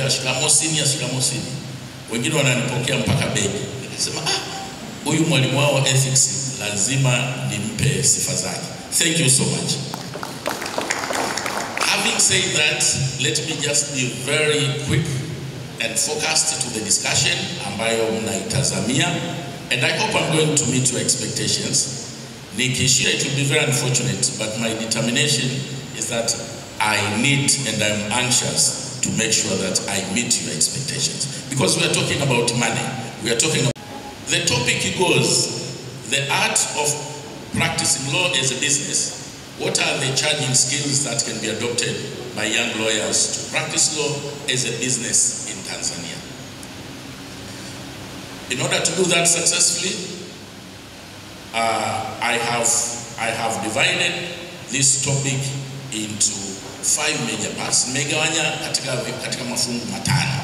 wananipokea shikamoo senior, wengine wananipokea mpaka begi. Nikasema huyu mwalimu wao wa ethics lazima nimpe sifa zake. Thank you so much. Having said that, let me just be very quick and focused to the discussion ambayo mnaitazamia, and I hope I'm going to meet your expectations. Nikishia, it will be very unfortunate, but my determination is that I need and I'm anxious to make sure that I meet your expectations, because we are talking about money. We are talking about the topic goes, the art of practicing law as a business. What are the charging skills that can be adopted by young lawyers to practice law as a business in Tanzania? In order to do that successfully, I have divided this topic into 5 major parts. Nimegawanya katika mafungu matano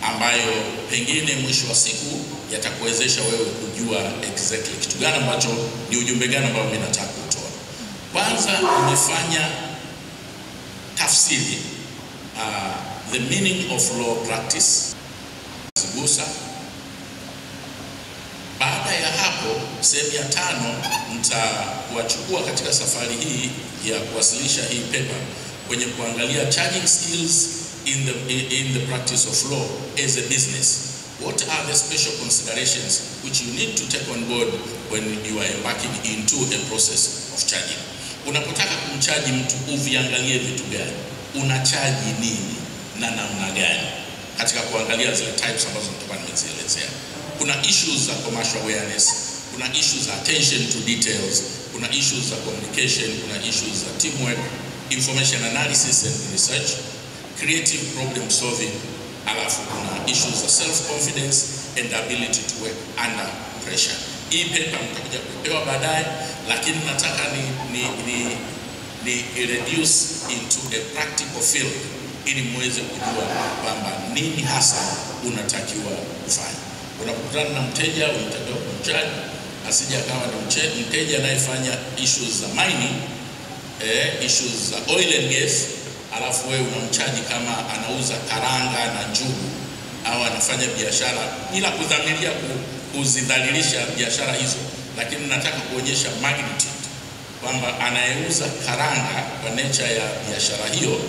ambayo pengine mwisho wa siku yatakuwezesha wewe kujua exactly kitu gani ambacho ni ujumbe gani ambao mimi nataka kutoa. Kwanza nimefanya tafsiri the meaning of law practice zigusa. Baada ya hapo, sehemu ya 5 nitawachukua katika safari hii ya kuwasilisha hii paper kwenye kuangalia charging skills in the practice of law as a business. What are the special considerations which you need to take on board when you are embarking into a process of charging? Unapotaka kumchaji mtu, uviangalie vitu gani? Unachaji nini na namna gani? Katika kuangalia zile types ambazo nitakuwa nimezielezea. Kuna issues za commercial awareness, kuna issues za attention to details, kuna issues za communication, kuna issues za teamwork, information analysis and research, creative problem solving, alafu kuna issues za self-confidence and ability to work under pressure. Hii paper mtakuja kupewa baadaye, lakini nataka ni reduce into a practical field ili muweze kujua kwamba nini hasa unatakiwa kufanya. Unapokutana na mteja, unatakiwa kumchaji, asije akawa ni mteja anayefanya issues za mining, issues za oil and gas, alafu wewe unamchaji kama anauza karanga na njugu, au anafanya biashara bila kudhamiria kuzidhalilisha biashara hizo, lakini nataka kuonyesha magnitude kwamba anayeuza karanga kwa nature ya biashara hiyo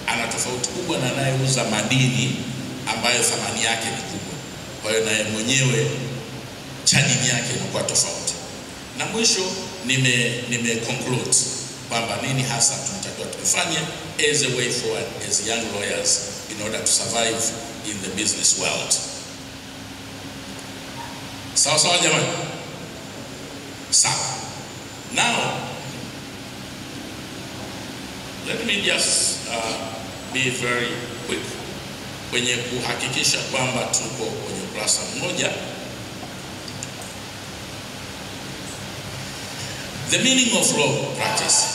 ana tofauti kubwa na anayeuza madini ambayo thamani yake ni kubwa. Kwa hiyo naye mwenyewe charging yake inakuwa tofauti. Na mwisho nime conclude kwamba nini hasa tunatakiwa tufanye as a way forward as young lawyers in order to survive in the business world. Sawa jamani? Sawa. Now, let me just be very quick kwenye kuhakikisha kwamba tuko kwenye ukurasa mmoja. The meaning of law practice.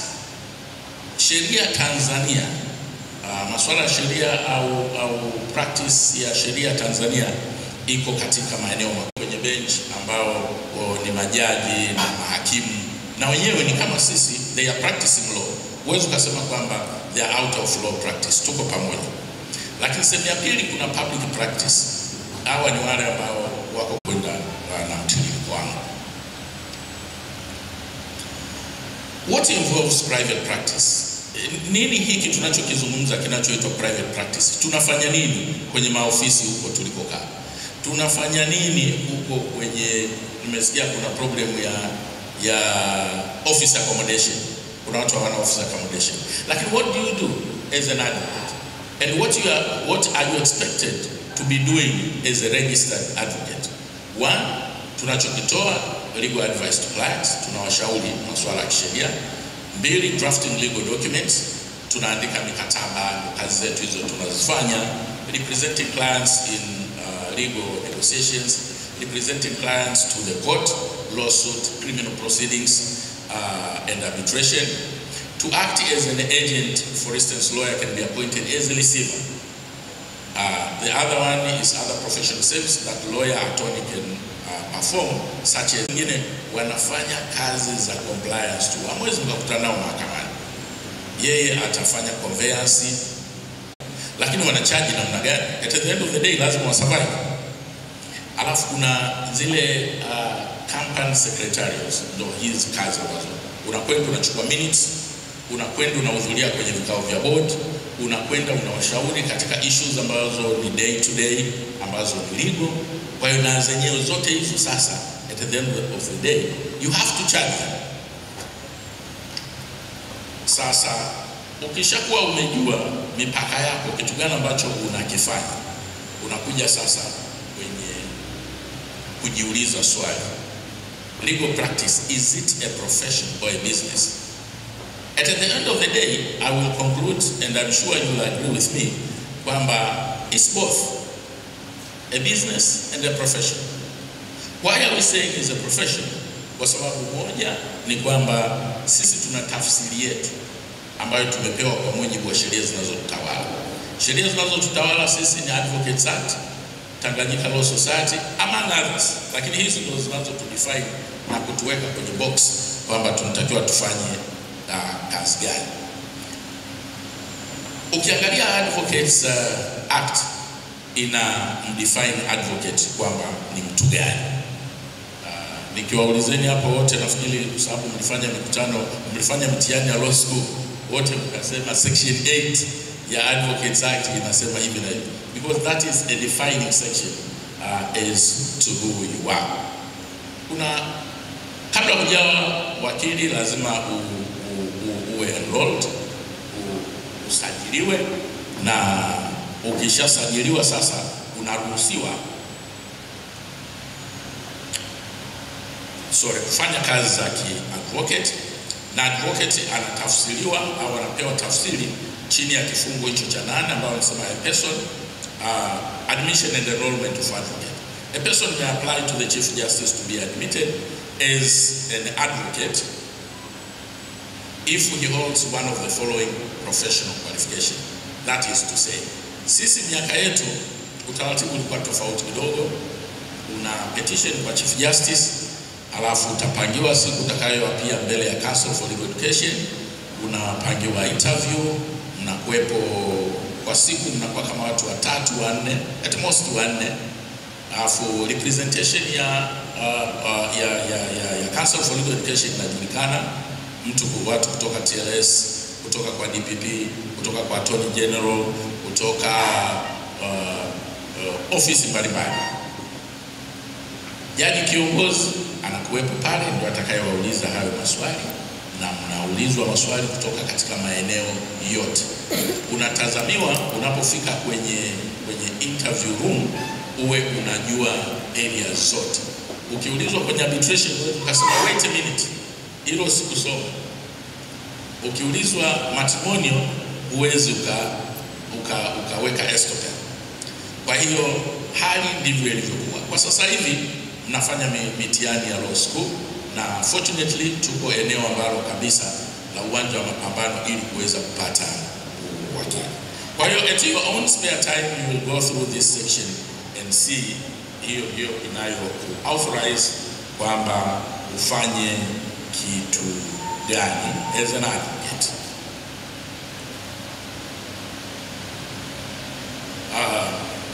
Sheria Tanzania, masuala ya sheria au practice ya sheria Tanzania iko katika maeneo kwenye bench ambao ni majaji na mahakimu, na wenyewe ni kama sisi, they are practicing law. Huwezi kusema kwamba they are out of law practice, tuko pamoja. Lakini sehemu ya pili kuna public practice. Hawa ni wale ambao wako kwenda na mtiririko wangu. What involves private practice? Nini hiki tunachokizungumza kinachoitwa private practice? Tunafanya nini kwenye maofisi huko tulikokaa? Tunafanya nini huko kwenye, nimesikia kuna problem ya office accommodation. Kuna watu hawana office accommodation. Lakini what do you do as an advocate? And what are you expected to be doing as a registered advocate? One, tunachokitoa legal advice to clients, tunawashauri masuala ya kisheria. 2, drafting legal documents, tunaandika mikataba, kazi zetu hizo tunazifanya, representing clients in legal negotiations, representing clients to the court, lawsuit, criminal proceedings, and arbitration. To act as an agent, for instance, lawyer can be appointed as a receiver. The other one is other professional services that lawyer attorney can perform, such as wengine wanafanya kazi za compliance tu. Hamwezi mkakutana nao mahakamani. Yeye atafanya conveyance. Lakini lakini wanachaji namna gani? At the end of the day lazima wasurvive. Alafu kuna zile company secretarials, ndio hizi kazi ambazo unakwenda unachukua minutes, unakwenda unahudhuria kwenye vikao vya board, unakwenda unawashauri katika issues ambazo ni day to day, ambazo ni legal. Kwa hiyo na zenyewe zote hizo sasa, at the end of the day you have to charge them. Sasa ukishakuwa umejua mipaka yako, kitu gani ambacho unakifanya, unakuja sasa kwenye kujiuliza swali, legal practice, is it a profession or a business? At the end of the day, I will conclude, and I'm sure you will agree with me, kwamba it's both a business and a profession. Why are we saying it's a profession? Kwa sababu moja ni kwamba sisi tuna tafsiri yetu ambayo tumepewa kwa mujibu wa sheria zinazotutawala. Sheria zinazotutawala sisi ni Advocates Act, Tanganyika Law Society, among others. Lakini hizi ndio zinazotudefine na kutuweka kwenye box kwamba tunatakiwa tufanye kazi gani. Ukiangalia Advocates Act ina define advocate kwamba ni mtu gani. Nikiwaulizeni hapo wote, nafikiri kwa sababu mlifanya mtihani ya law school, wote mkasema section 8 ya Advocates Act inasema hivi na hivi, because that is a defining section as to who you are. Kuna kabla hujawa wakili lazima uwe enrolled, usajiliwe, na ukishasajiliwa sasa unaruhusiwa kufanya kazi za ki-advocate, na advocate anatafsiriwa au anapewa tafsiri chini ya kifungu hicho cha 8 ambao wanasema a person, admission and enrollment of advocate. A person may apply to the Chief Justice to be admitted as an advocate if he holds one of the following professional qualifications. That is to say, sisi miaka yetu utaratibu ulikuwa tofauti kidogo. Una petition kwa Chief Justice, alafu utapangiwa siku utakayoapia mbele ya Council for Legal Education, unapangiwa interview, mnakuepo kwa siku, mnakuwa kama watu 3 4, at most 4, alafu representation ya Council for Legal Education inajulikana, watu kutoka TLS, kutoka kwa DPP, kutoka kwa Attorney General, kutoka ofisi mbalimbali. Jaji kiongozi anakuwepo pale, ndio atakayewauliza hayo maswali, na mnaulizwa maswali kutoka katika maeneo yote. Unatazamiwa unapofika kwenye interview room uwe unajua area zote. Ukiulizwa kwenye arbitration ukasema wait a minute, hilo sikusoma. Ukiulizwa matrimonial uwezi ukaweka estopen. Kwa hiyo hali ndivyo ilivyokuwa. Kwa sasa hivi mnafanya mitihani ya law school, na fortunately tuko eneo ambalo kabisa la uwanja wa mapambano ili kuweza kupata wakili. Kwa hiyo at your own spare time you will go through this section and see hiyo inayo authorize kwamba ufanye kitu gani as an advocate.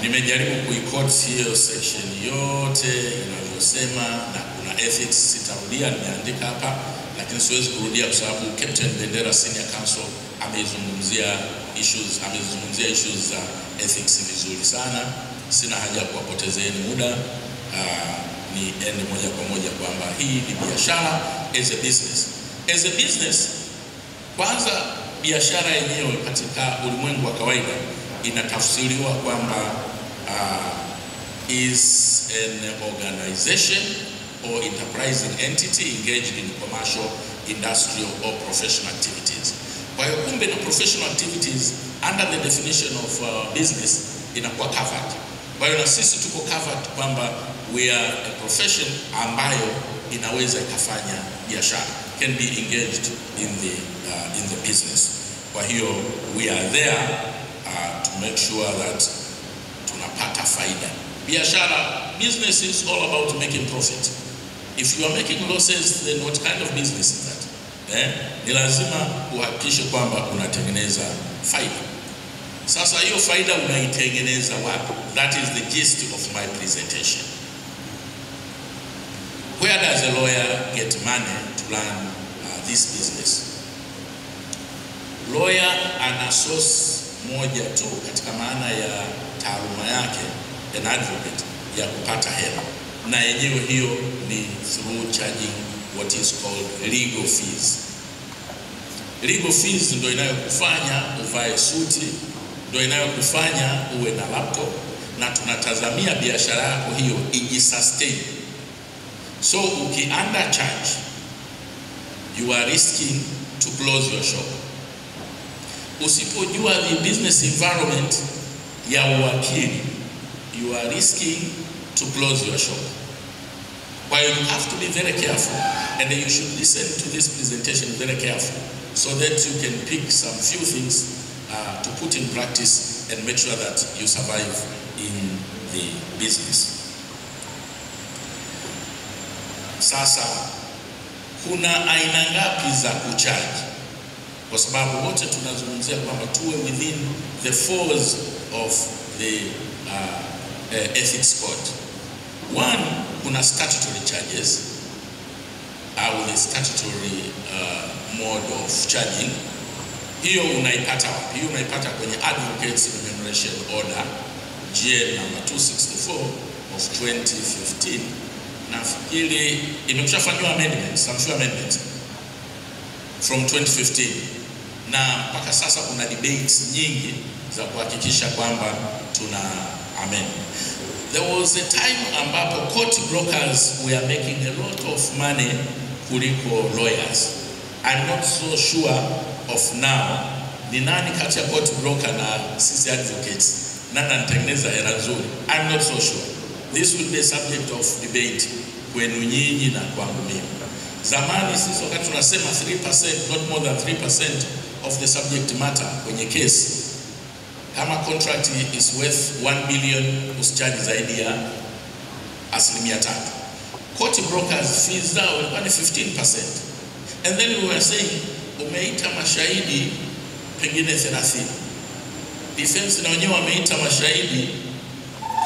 Nimejaribu kuikoti hiyo section yote inavyosema, na kuna ethics sitarudia, nimeandika hapa, lakini siwezi kurudia kwa sababu Captain Bendera Senior Counsel amezungumzia issues za ethics vizuri sana. Sina haja kuwapotezeni muda, ni ende moja kwa moja kwamba hii ni biashara as a business. As a business, kwanza biashara yenyewe katika ulimwengu wa kawaida inatafsiriwa kwamba is an organization or enterprising entity engaged in commercial, industrial or professional activities. Kwa hiyo kumbe na professional activities under the definition of business inakuwa covered. Kwa hiyo na sisi tuko covered kwamba we are a profession ambayo inaweza ikafanya biashara, can be engaged in the business. Kwa hiyo we are there to make sure that tunapata faida. Biashara, business is all about making profit. If you are making losses, then what kind of business is that? Ni lazima uhakikishe kwamba unatengeneza faida. Sasa hiyo faida unaitengeneza wapi? That is the gist of my presentation. Where does a lawyer get money to run this business? Lawyer ana source moja tu katika maana ya taaluma yake, an advocate, ya kupata hela, na yenyewe hiyo ni through charging what is called legal fees. Legal fees ndio inayokufanya uvae suti, ndio inayokufanya uwe na laptop, na tunatazamia biashara yako hiyo ijisustain. So uki undercharge, you are risking to close your shop. Usipojua the business environment ya uwakili, you are risking to close your shop. While you have to be very careful, and you should listen to this presentation very carefully, so that you can pick some few things to put in practice and make sure that you survive in the business. Sasa kuna aina ngapi za kucharge? Kwa sababu wote tunazungumzia kwamba tuwe within the folds of the ethics code. One, kuna statutory charges, au the statutory mode of charging. Hiyo unaipata wapi? Hiyo unaipata kwenye Advocates Remuneration Order GL number 264 of 2015. Nafikiri imekushafanywa amendments, some few amendments from 2015, na mpaka sasa kuna debates nyingi za kuhakikisha kwamba tuna amend. There was a time ambapo court brokers were making a lot of money kuliko lawyers. I'm not so sure of now ni nani kati ya court broker na sisi advocates nani anatengeneza hela nzuri. I'm not so sure. This will be a subject of debate kwenu nyinyi na kwangu mimi. Zamani sisi wakati tunasema 3%, not more than 3% of the subject matter kwenye case, kama contract is worth 1 billion, usicharge zaidi ya 3%. Court brokers fees zao ilikuwa ni 15%. And then we were saying, umeita mashahidi pengine 30. Defense na wenyewe wameita mashahidi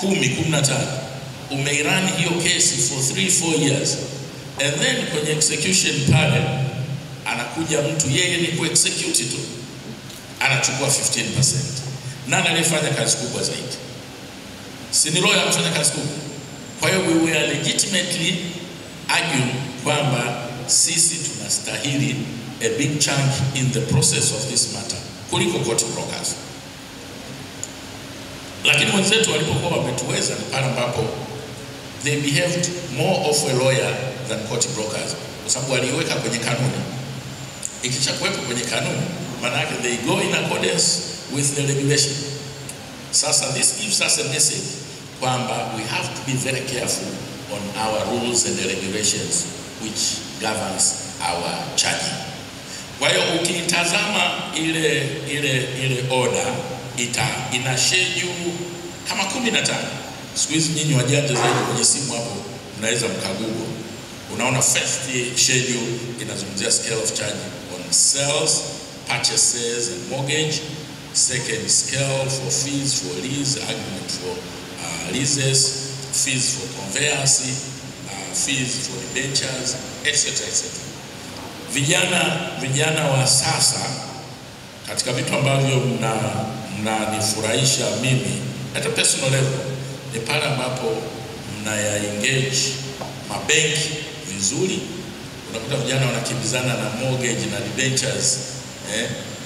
10-15. Umeirani hiyo kesi for 3-4 years. And then kwenye execution pale anakuja mtu, yeye ni ku-execute tu, anachukua 15%. Nani alifanya kazi kubwa zaidi? Si ni lawyer amefanya kazi kubwa. Kwa hiyo we were legitimately arguing kwamba sisi tunastahili a big chunk in the process of this matter kuliko court brokers. Lakini wenzetu walipokuwa wametuweza ni pale ambapo they behaved more of a lawyer than court brokers, kwa sababu waliweka kwenye kanuni. Ikishakuwepo kwenye kanuni, maana yake they go in accordance with the regulation. Sasa this gives us a message kwamba we have to be very careful on our rules and the regulations which governs our charging. Kwa hiyo ukitazama ile order ina schedule kama 15. Siku hizi nyinyi wajanja zaidi kwenye simu hapo mnaweza mkagugo. Unaona first schedule inazungumzia scale of charging on sales, purchases and mortgage. Second scale for fees for lease, agreement for leases, fees for conveyance, fees for debentures, etc. etc. Vijana wa sasa katika vitu ambavyo mnanifurahisha mimi at a personal level ni pale ambapo mnaya engage mabenki vizuri. Unakuta vijana wanakimbizana na mortgage na debentures,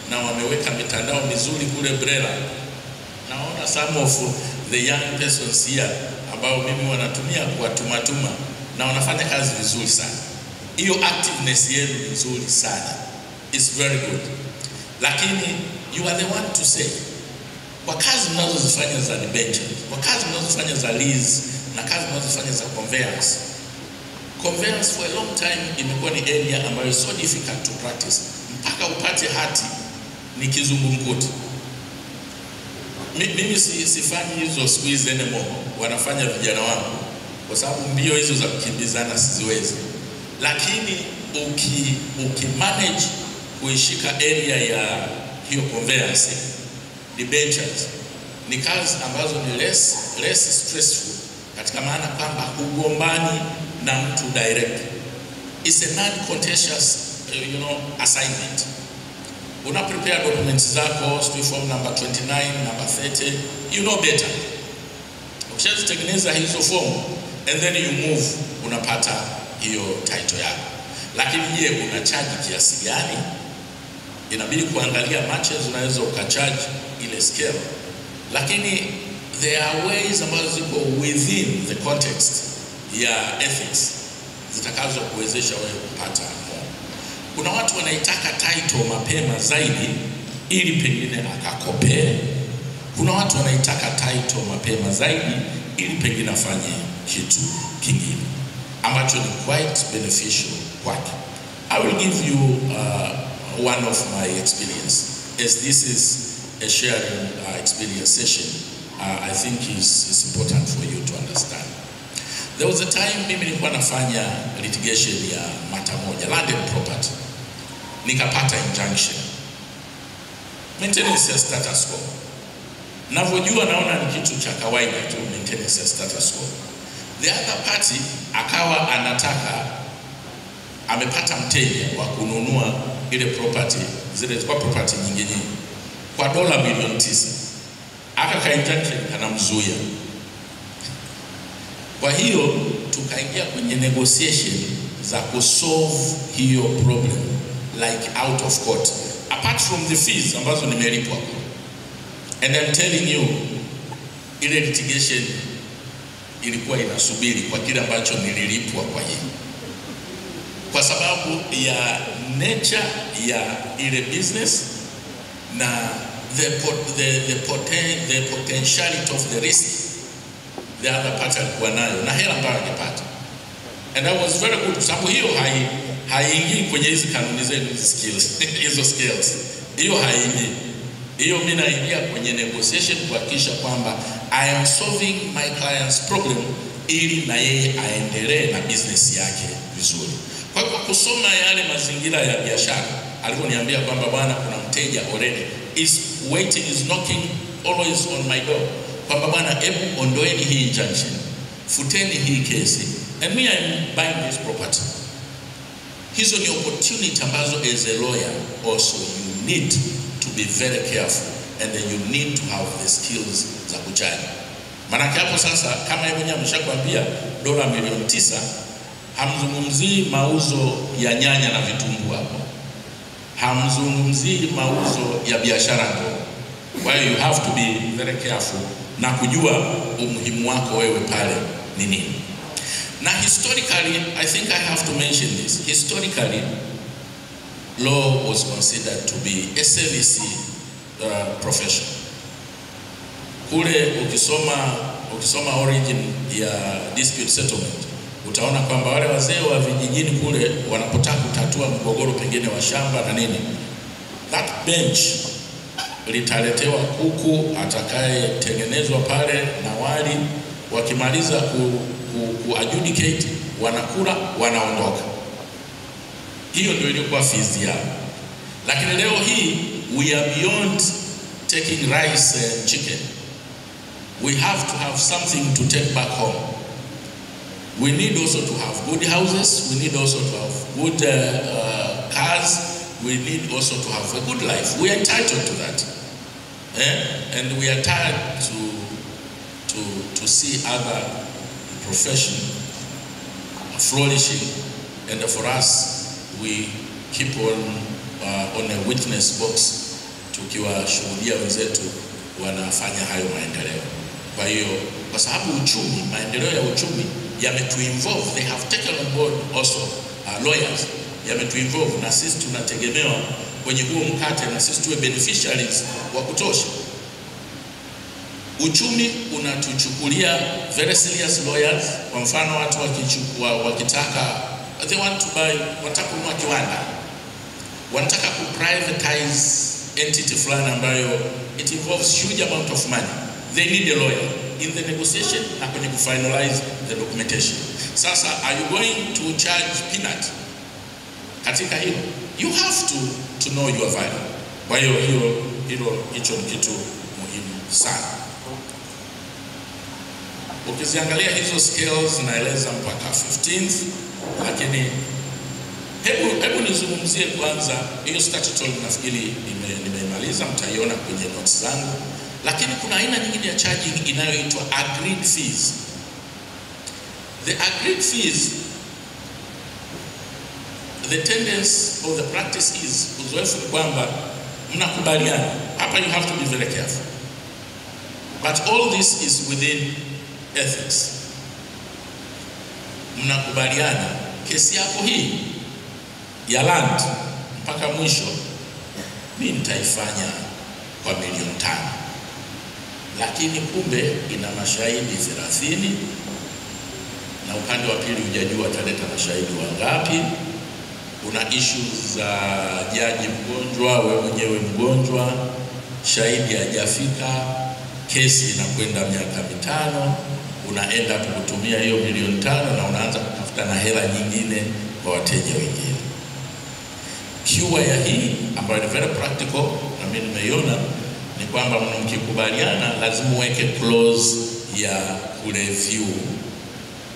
na wameweka mitandao mizuri kule BRELA. Naona some of the young persons here ambao mimi wanatumia kuwatumatuma na wanafanya kazi vizuri sana. Hiyo activeness yenu ni nzuri sana. It's very good. Lakini you are the one to say, kwa kazi mnazozifanya za debentures, kwa kazi mnazofanya za lease na kazi mnazofanya za conveyance for a long time imekuwa ni area ambayo so difficult to practice. Mpaka upate hati ni kizungumkuti. Mimi sifanyi hizo squeeze anymore, wanafanya vijana wangu, kwa sababu mbio hizo za kukimbizana siziwezi. Lakini uki manage kuishika area ya hiyo conveyance, debentures ni kazi ambazo ni less stressful, katika maana kwamba hugombani na mtu direct. It's a non-contentious assignment. Una prepare documents zako, form number 29, number 30, you know better. Ukishazitengeneza hizo form and then you move, unapata hiyo title yako. Lakini je, una charge kiasi gani? Inabidi kuangalia matches, unaweza ukacharge ile scale. Lakini there are ways ambazo ziko within the context ya ethics zitakazo kuwezesha wewe kupata more. Kuna watu wanaitaka title mapema zaidi ili pengine akakopee. Kuna watu wanaitaka title mapema zaidi ili pengine afanye kitu kingine ambacho ni quite beneficial kwake. I will give you one of my experience, as this is a sharing experience session. I think is important for you to understand. There was a time mimi nilikuwa nafanya litigation ya mata moja, landed property. Nikapata injunction. Maintenance ya status quo. Ninavyojua naona ni kitu cha kawaida tu, maintenance ya status quo. The other party akawa anataka, amepata mteja wa kununua ile property, zile kwa property nyingine kwa dola milioni 9. Aka injunction anamzuia. Kwa hiyo tukaingia kwenye negotiation za kusolve hiyo problem like out of court, apart from the fees ambazo nimelipwa. And I'm telling you, ile litigation ilikuwa inasubiri kwa kile ambacho nililipwa kwa hiyo, kwa sababu ya nature ya ile business na the potentiality of the risk the other party alikuwa nayo na hela ambayo angepata. And that was very good, sababu hiyo haingii kwenye hizi kanuni zenu, hizo skills. Hiyo haingii. Hiyo mimi naingia kwenye negotiation kuhakikisha kwamba I am solving my client's problem ili na yeye aendelee na business yake vizuri. Kwa hiyo kusoma yale mazingira ya biashara, aliponiambia kwamba bwana kuna mteja already is waiting, is knocking always on my door, kwamba bwana hebu ondoeni hii injunction, futeni hii kesi, and me I'm buying this property. Hizo ni opportunity ambazo as a lawyer also you need to be very careful, and then you need to have the skills za kujaji. Maana hapo sasa kama yeye mwenyewe ameshakwambia dola milioni 9, hamzungumzii mauzo ya nyanya na vitunguu hapo. Hamzungumzii mauzo ya biashara ndogo. Kwa hiyo you have to be very careful na kujua umuhimu wako wewe pale ni nini. Na historically, I think I have to mention this. Historically, law was considered to be a service profession. Kule ukisoma origin ya dispute settlement, utaona kwamba wale wazee wa vijijini kule wanapotaka kutatua mgogoro pengine wa shamba na nini, that bench litaletewa kuku atakaye tengenezwa pale na wali, wakimaliza adjudicate, wanakula, wanaondoka. Hiyo ndio ilikuwa fees yao. Lakini leo hii we are beyond taking rice and chicken. We have to have something to take back home. We need also to have good houses. We need also to have good cars. We need also to have a good life. We are entitled to that. And we are tired to see other professions flourishing. And for us, we keep on a witness box tukiwashuhudia wenzetu wanafanya hayo maendeleo. Kwa hiyo kwa sababu uchumi, maendeleo ya uchumi yametuinvolve, they have taken on board also lawyers, yametuinvolve, na sisi tunategemewa kwenye huo mkate na sisi tuwe beneficiaries wa kutosha. Uchumi unatuchukulia very serious lawyers. Kwa mfano watu wakitaka, they want to buy, wanataka kununua kiwanda, wanataka ku-privatize entity fulani ambayo it involves huge amount of money. They need a lawyer in the negotiation na kwenye ku-finalize the documentation. Sasa, are you going to charge peanut katika hilo? You have to know your value. Kwa hiyo hicho ni kitu sana. Ukiziangalia hizo scales naeleza mpaka 15th, lakini hebu nizungumzie kwanza hiyo statutory. Nafikiri nimemaliza, mtaiona kwenye notes zangu. Lakini kuna aina nyingine ya charging inayoitwa agreed fees. The agreed fees, the tendency or the practice is, uzoefu ni kwamba mnakubaliana. Hapa you have to be very careful. But all this is within ethics. Mnakubaliana kesi yako hii ya land mpaka mwisho mimi nitaifanya kwa milioni 5. Lakini kumbe ina mashahidi 30 na upande wa pili hujajua ataleta mashahidi wangapi. Kuna issues za jaji mgonjwa, wewe mwenyewe mgonjwa, shahidi hajafika, kesi inakwenda miaka 5, unaenda kutumia hiyo milioni 5 na unaanza kutafuta na hela nyingine kwa wateja wengine. Cure ya hii ambayo ni very practical na mimi nimeiona ni kwamba mkikubaliana lazima uweke clause ya kureview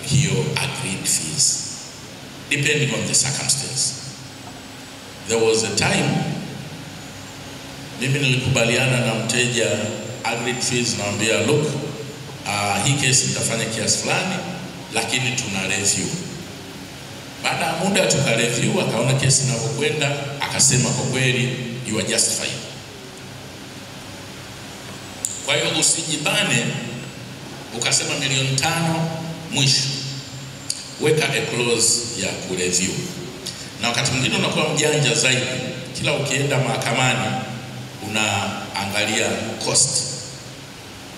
hiyo agreed fees depending on the circumstance. There was a time mimi nilikubaliana na mteja agreed fees, naambia look, hii kesi nitafanya kiasi fulani lakini tuna review. Baada ya muda tukareview, akaona kesi inavyokwenda, akasema kwa kweli you are justified. Kwa hiyo usijibane ukasema milioni 5 mwisho. Weka a clause ya kureview. Na wakati mwingine unakuwa mjanja zaidi, kila ukienda mahakamani unaangalia cost.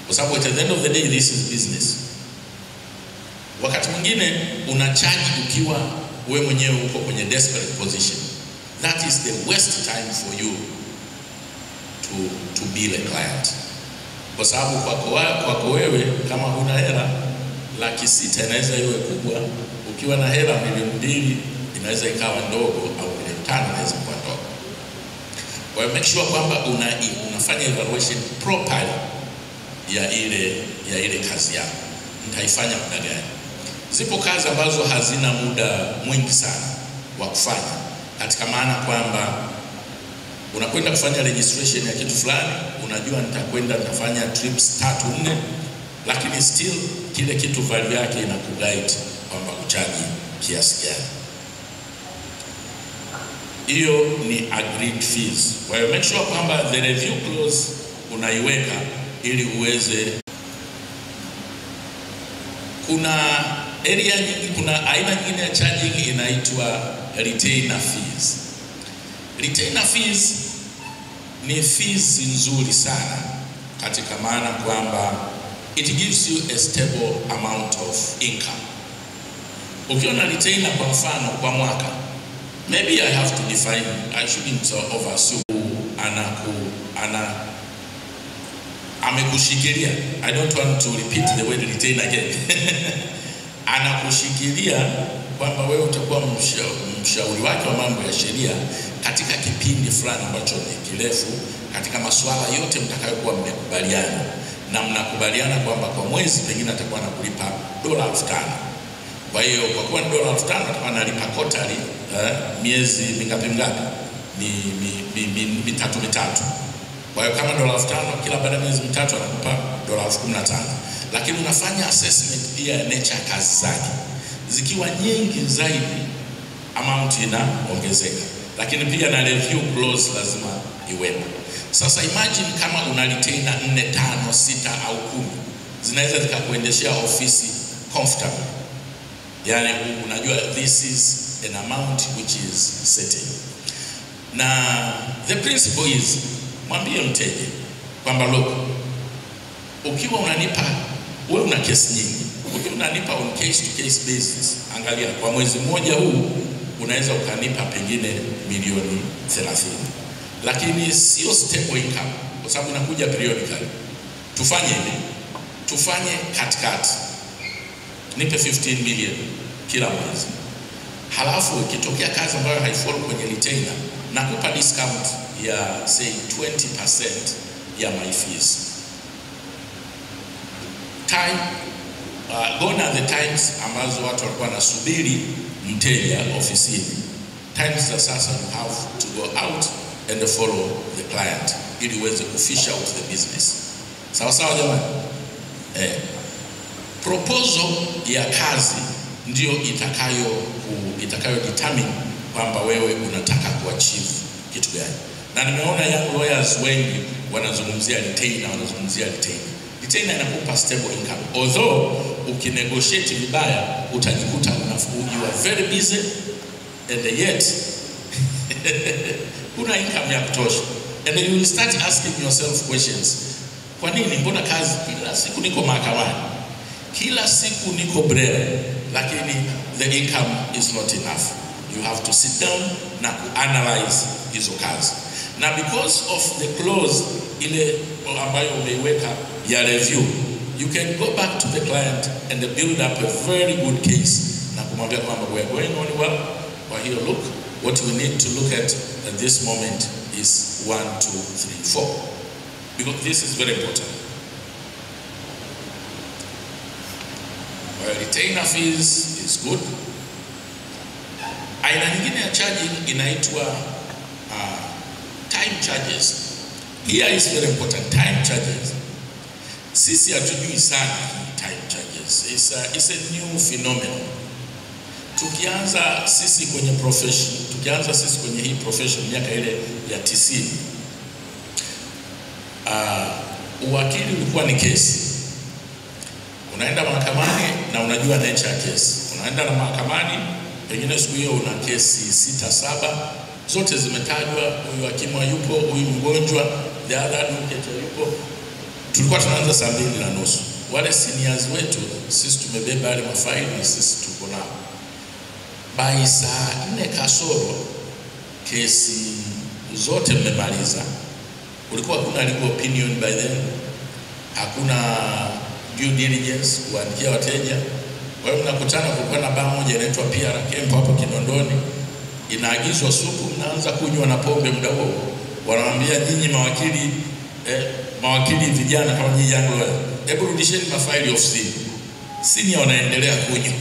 Kwa sababu at the end of the day this is business. Wakati mwingine unacharge ukiwa wewe mwenyewe uko kwenye desperate position. That is the worst time for you to bill a client. Kwa sababu kwako wewe kama huna hela, 600,000 inaweza iwe kubwa, ukiwa na hela milioni 2 inaweza ikawa ndogo, au milioni 5 inaweza kuwa ndogo. Kwa hiyo make sure kwamba unafanya evaluation properly ya ile kazi yako. Nitaifanya muda gani? Zipo kazi ambazo hazina muda mwingi sana wa kufanya, katika maana kwamba unakwenda kufanya registration ya kitu fulani, unajua nitafanya trips 3-4, lakini still kile kitu value yake inakuguide kwamba uchaji kiasi gani. Hiyo ni agreed fees. Kwa hiyo make sure kwamba the review clause unaiweka ili uweze. Kuna aina nyingine ya charging inaitwa retainer fees. Retainer fees ni fees nzuri sana katika maana kwamba it gives you a stable amount of income. Ukiwa na retainer kwa mfano kwa mwaka, maybe I have to define, I shouldn't oversue amekushikilia. I don't want to repeat the word retain again. Anakushikilia kwamba wewe utakuwa mshauri wake wa mambo ya sheria katika kipindi fulani ambacho ni kirefu, katika masuala yote mtakayokuwa mmekubaliana, na mnakubaliana kwamba kwa mwezi pengine atakuwa anakulipa $5,000. Kwa hiyo kwa kuwa ni $5,000 atakuwa analipa quarterly, miezi mingapi? Mitatu. Kwa hiyo kama $5,000 kila baada ya miezi 3 anakupa $15,000. Lakini unafanya assessment pia nature kazi zake. Zikiwa nyingi zaidi amount inaongezeka. Lakini pia na review clause lazima iwepo. Sasa imagine kama una retainer 4, 5, 6 au 10, zinaweza zikakuendeshea ofisi comfortable. Yani unajua this is an amount which is certain. Na the principle is, mwambie mteja kwamba look, ukiwa unanipa, wewe una kesi nyingi, ukiwa unanipa on case to case basis, angalia kwa mwezi mmoja huu unaweza ukanipa pengine milioni 30, lakini sio stable income kwa sababu inakuja periodically. Tufanye hivi, tufanye katikati, nipe 15 million kila mwezi, halafu ikitokea kazi ambayo haifall kwenye retainer, nakupa discount ya say 20% ya my fees. time, gone are the times ambazo watu walikuwa nasubiri mteja ofisini. Times za sasa you have to go out and follow the client ili uweze kufish out the business. Sawa sawa jamani? Proposal ya kazi ndio itakayo determine kwamba wewe unataka kuachieve kitu gani. Na nimeona young lawyers wengi wanazungumzia retainer, Retainer inakupa stable income. Although ukinegotiate vibaya utajikuta you are very busy and yet una income ya kutosha. And then you will start asking yourself questions. Kwa nini mbona kazi kila siku niko mahakamani? Kila siku niko brere, lakini the income is not enough. You have to sit down na analyze hizo kazi. Now because of the clause ile ambayo umeiweka ya review, you can go back to the client and build up a very good case na kumwambia kwamba we are going on well, or here look, what we need to look at this moment is 1, 2, 3, 4. Because this is very important. Retainer fees is good. Aina nyingine ya charging inaitwa time charges. Here is very important, time charges. Sisi hatujui sana time charges. It's a new phenomenon. Tukianza sisi kwenye hii profession miaka ile ya 90, uwakili ulikuwa ni kesi. Unaenda mahakamani na unajua nature ya kesi. Unaenda na mahakamani, pengine siku hiyo una kesi 6, 7, zote zimetajwa, huyu hakimu yupo, huyu mgonjwa, the other advocate yupo. Tulikuwa tunaanza saa 2:30. Wale seniors wetu sisi tumebeba wale mafaili na sisi tuko nao. By saa 4 kasoro kesi zote mmemaliza. Kulikuwa kuna legal opinion by then. Hakuna due diligence kuandikia wateja. Kwa hiyo mnakutana, kulikuwa na baa moja inaitwa PR Camp hapo Kinondoni. Inaagizwa supu, mnaanza kunywa na pombe muda huo. Wanawaambia nyinyi mawakili vijana kama nyinyi yangu, hebu rudisheni mafaili ofisini. Senior wanaendelea kunywa.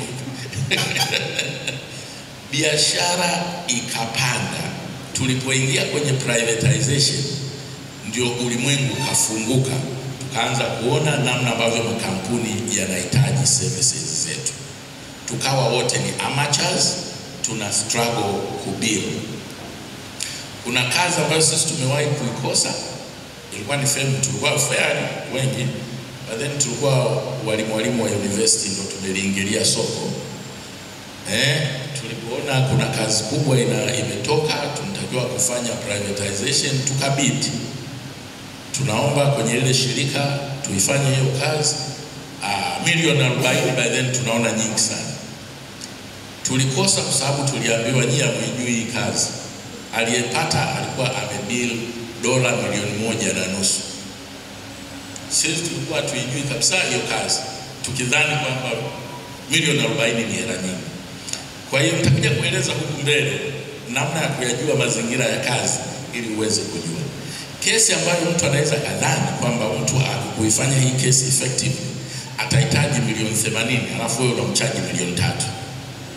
Biashara ikapanda. Tulipoingia kwenye privatization ndio ulimwengu kafunguka. Tukaanza kuona namna ambavyo makampuni yanahitaji services zetu. Tukawa wote ni amateurs, tuna struggle kubuild. Kuna kazi ambayo sisi tumewahi kuikosa, ilikuwa ni firm, tulikuwa fair wengi, but then tulikuwa walimu wa university ndio tumeliingilia soko. Tulipoona kuna kazi kubwa imetoka, tunatakiwa kufanya privatization, tukabidi. Tunaomba kwenye ile shirika tuifanye hiyo kazi, milioni 40 by then tunaona nyingi sana. Tulikosa kwa sababu tuliambiwa nyinyi hamjui hii kazi. Aliyepata alikuwa amebill dola $1.5 million. Sisi tulikuwa tuijui kabisa hiyo kazi, tukidhani kwamba milioni 40 ni hela nyingi. Kwa hiyo nitakuja kueleza huku mbele namna ya kuyajua mazingira ya kazi ili uweze kujua. Kesi ambayo mtu anaweza kadhani kwamba mtu akuifanya hii kesi effective atahitaji milioni 80, alafu wewe unamchaji milioni 3.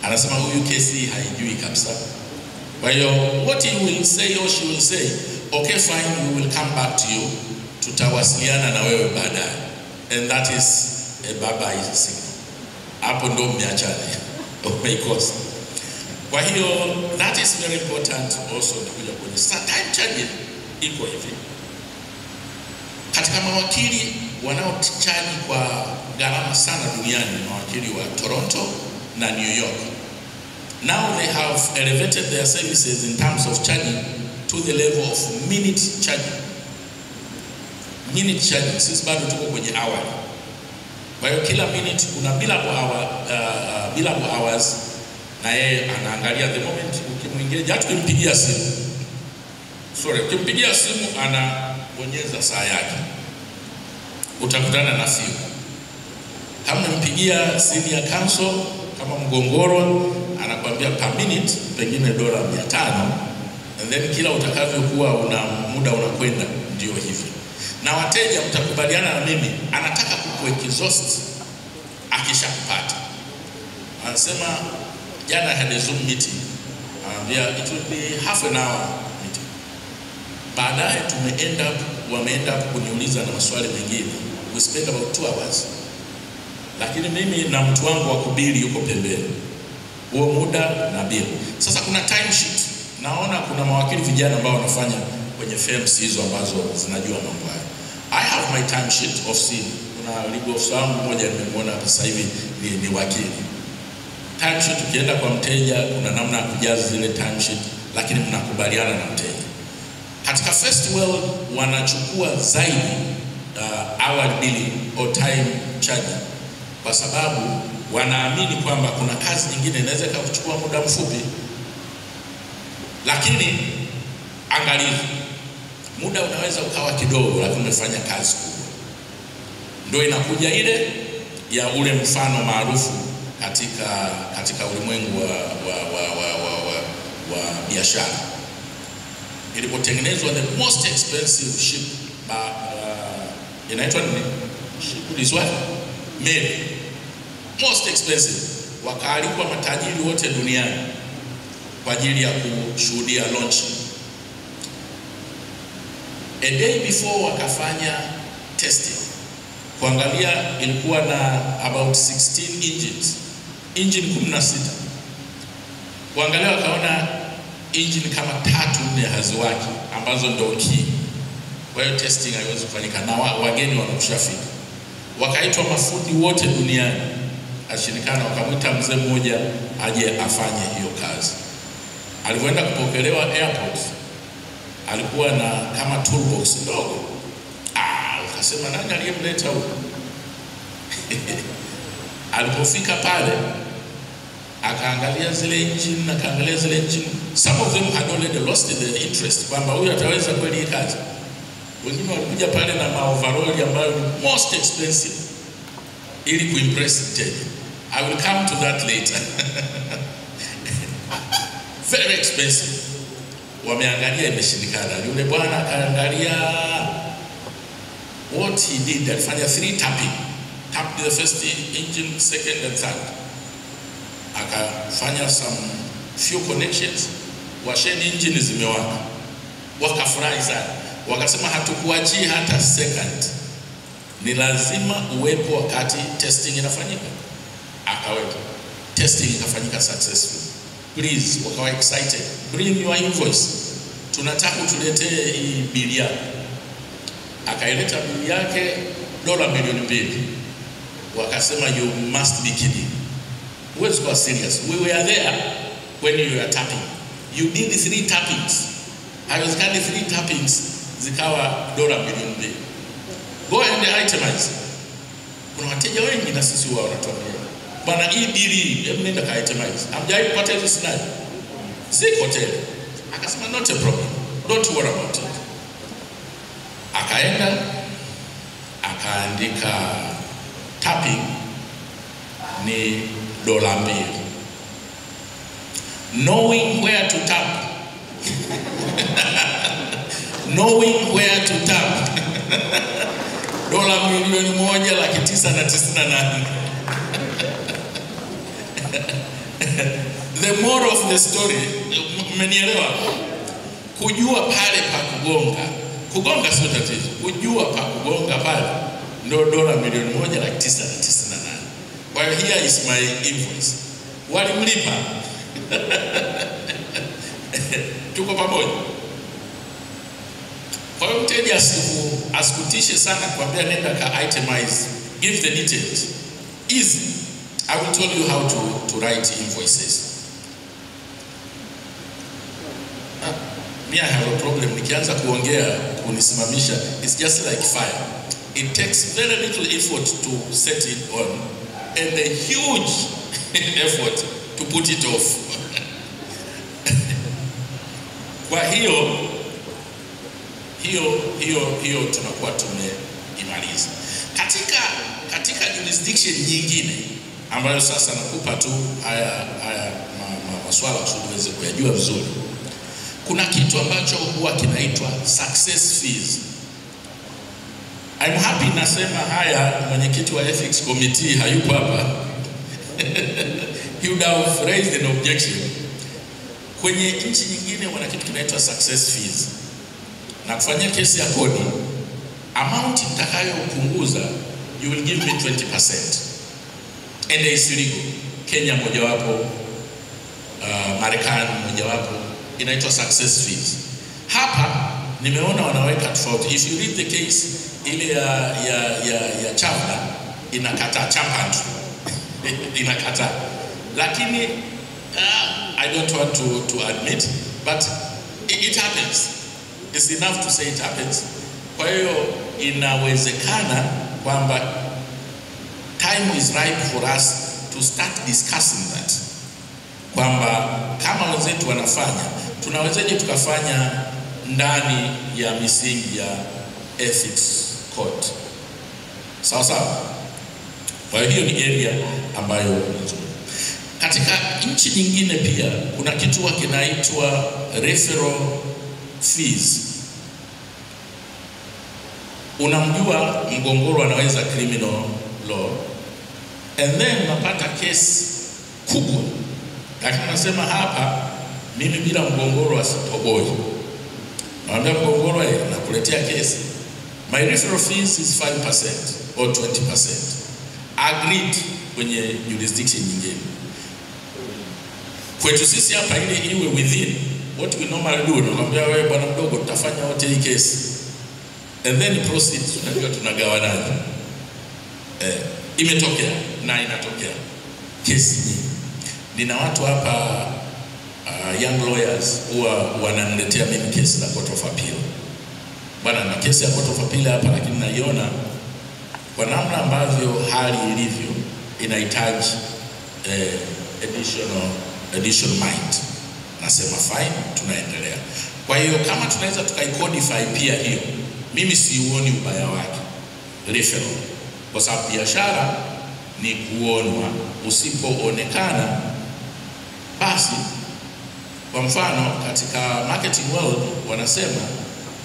Anasema huyu kesi haijui kabisa. Kwa hiyo what he will say or she will say, okay fine, we will come back to you, tutawasiliana na wewe baadaye. And that is a bye-bye signal. Hapo ndo mmeachana. Umeikosa. Kwa hiyo that is very important also kuja kwenye time charging iko hivi. Katika mawakili wanaochaji kwa gharama sana duniani, mawakili wa Toronto na New York. Now they have elevated their services in terms of charging to the level of minute charging. Minute charging, sisi bado tuko kwenye hour. Kwa hiyo kila minute kuna billable hours, na yeye anaangalia the moment ukimwingia, hata ukimpigia simu. Ukimpigia simu anabonyeza saa yake. Utakutana na fee. Kama mpigia senior counsel kama Mgongoro, anakuambia per minute pengine $500, and then kila utakavyokuwa una muda unakwenda ndio hivyo. Na wateja mtakubaliana na mimi, anataka kuexhaust akishakupata. Anasema jana had a Zoom meeting, it will be half an hour meeting. Baadaye wameenda kuniuliza na maswali mengine. We spent about 2 hours. Lakini mimi na mtu wangu wa kubili yuko pembeni. Huo muda na bill. Sasa kuna time sheet. Naona kuna mawakili vijana ambao wanafanya kwenye firms hizo ambazo zinajua mambo haya. I have my time sheet of sin. Kuna legal officer wangu mmoja nimemwona hapa sasa hivi ni wakili. Time sheet ukienda kwa mteja kuna namna ya kujaza zile time sheet, lakini mnakubaliana na mteja. Katika festival wanachukua zaidi hour billing or time charging kwa sababu wanaamini kwamba kuna kazi nyingine inaweza kuchukua muda mfupi. Lakini angalia, muda unaweza ukawa kidogo lakini umefanya kazi kubwa. Ndio inakuja ile ya ule mfano maarufu katika ulimwengu wa biashara. Ilipotengenezwa the most expensive ship inaitwa nini? Ship is what? Meli. Most expensive. Wakaalikwa matajiri wote duniani kwa ajili ya kushuhudia launch. A day before wakafanya testing. Kuangalia ilikuwa na about 16 engines. Engine 16. Kuangalia wakaona engine kama 3-4 haziwaki ambazo ndio key. Kwa hiyo testing haiwezi kufanyika na wageni wanakushafika. Wakaitwa mafundi wote duniani. Ashirikana wakamwita mzee mmoja aje afanye hiyo kazi. Alipoenda kupokelewa airport alikuwa na kama toolbox ndogo. Akasema nani aliyemleta huko? Alipofika pale akaangalia zile engine, some of them had already lost their interest kwamba huyu ataweza kweli hii kazi. Wengine walikuja pale na maoverall ambayo ni most expensive ili kuimpress mteja. I will come to that later. Very expensive. Wameangalia imeshindikana. Yule bwana akaangalia what he did, alifanya 3 tapping. Tapped the first engine, second and third. Akafanya some few connections. Washeni engine zimewaka. Wakafurahi sana. Wakasema hatukuachii hata second. Ni lazima uwepo wakati testing inafanyika. Akaweka. Testing ikafanyika successful. Please, wakawa excited. Bring your invoice. Tunataka utuletee hii bili yako. Akaileta bili yake $2 million. Wakasema you must be kidding. Huwezi kuwa serious. We were there when you were tapping. You did 3 tappings. Haiwezekani 3 tappings zikawa $1 million. Go and itemize. Kuna wateja wengi na sisi wao wanatuambia bana hii bili nenda ka itemize. Hamjai kupata hizo slide. Ziko tele. Akasema not a problem. Don't worry about it. Akaenda akaandika tapping ni $2. Knowing where to tap. Knowing where to tap. $1,998,000. The moral of the story, mmenielewa? Kujua pale pa kugonga. Kugonga sio tatizo. Kujua pa kugonga pale ndio $1,998,000. Kwa hiyo here is my invoice. Walimlipa. Tuko pamoja. Kwa hiyo mteja asikutishe sana kuambia nenda ka itemize. Give the details. Easy. I will tell you how to write invoices. Me, I have a problem. Nikianza kuongea kunisimamisha, it's just like fire. It takes very little effort to set it on and a huge effort to put it off. Kwa hiyo tunakuwa tumeimaliza. Katika jurisdiction nyingine ambayo sasa nakupa tu haya maswala kusudi uweze kuyajua vizuri. Kuna kitu ambacho huwa kinaitwa success fees. I'm happy nasema haya, mwenyekiti wa ethics committee hayupo hapa. He would have raised an objection. Kwenye nchi nyingine wana kitu kinaitwa success fees. Na kufanya kesi ya kodi, amount mtakayopunguza, you will give me 20%. And it's illegal. Kenya mojawapo, Marekani mojawapo, inaitwa success fees. Hapa nimeona wanaweka tofauti. If you read the case, ile ya Chapman inakata Chapman inakata. Lakini I don't want to admit, but it happens. It's enough to say it happens. Kwa hiyo inawezekana kwamba time is ripe for us to start discussing that. Kwamba kama wenzetu wanafanya, tunawezaje tukafanya ndani ya misingi ya ethics code. Sawa sawa. Kwa hiyo ni area ambayo nzuri. Katika nchi nyingine pia kuna kitu kinaitwa referral fees. Unamjua mgongoro anaweza criminal law, and then unapata kesi kubwa, lakini nasema hapa mimi bila mgongoro asitoboi. Naambia mgongoro nakuletea kesi, my referral fees is 5% or 20% agreed kwenye jurisdiction nyingine. Kwetu sisi hapa ile iwe within what we normally do. Naambia wewe bwana mdogo, tutafanya wote hii kesi, and then proceed, tunajua tunagawanaje. Imetokea na inatokea kesi nyingi. Nina watu hapa young lawyers huwa wananiletea mimi kesi la Court of Appeal. Bwana, na kesi ya Court of Appeal hapa, lakini naiona kwa namna ambavyo hali ilivyo inahitaji additional mind. Nasema fine, tunaendelea. Kwa hiyo kama tunaweza tukaicodify pia hiyo, mimi siuoni ubaya wake referral, kwa sababu biashara ni kuonwa. Usipoonekana basi, kwa mfano katika marketing world wanasema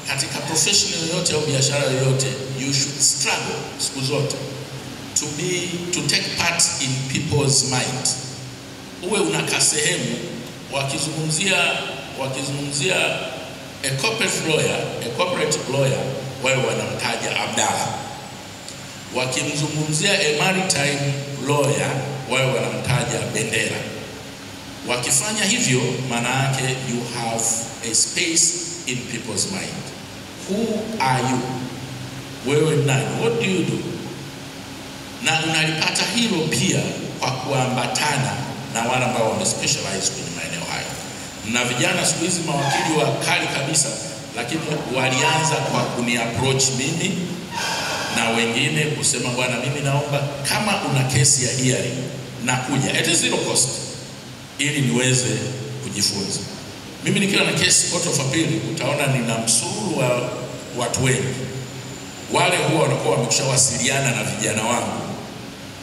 katika professional yoyote au biashara yoyote, you should struggle siku zote to take part in people's mind. Uwe unakaa sehemu, wakizungumzia a corporate lawyer, wao wanamtaja Abdalla. Wakimzungumzia a maritime lawyer, wao wanamtaja Bendera. Wakifanya hivyo, maana yake you have a space in people's mind. Who are you? Wewe nani? What do you do? Na unalipata hilo pia kwa kuambatana na wale ambao wamespecialize kwenye maeneo hayo. Na vijana siku hizi mawakili wa kali kabisa, lakini walianza kwa kuni-approach mimi na wengine kusema, bwana, mimi naomba kama una kesi ya hearing na kuja at zero cost ili niweze kujifunza. Mimi nikiwa na kesi Court of Appeal, utaona nina msururu wa watu wengi. Wale huwa wanakuwa wameshawasiliana na vijana wangu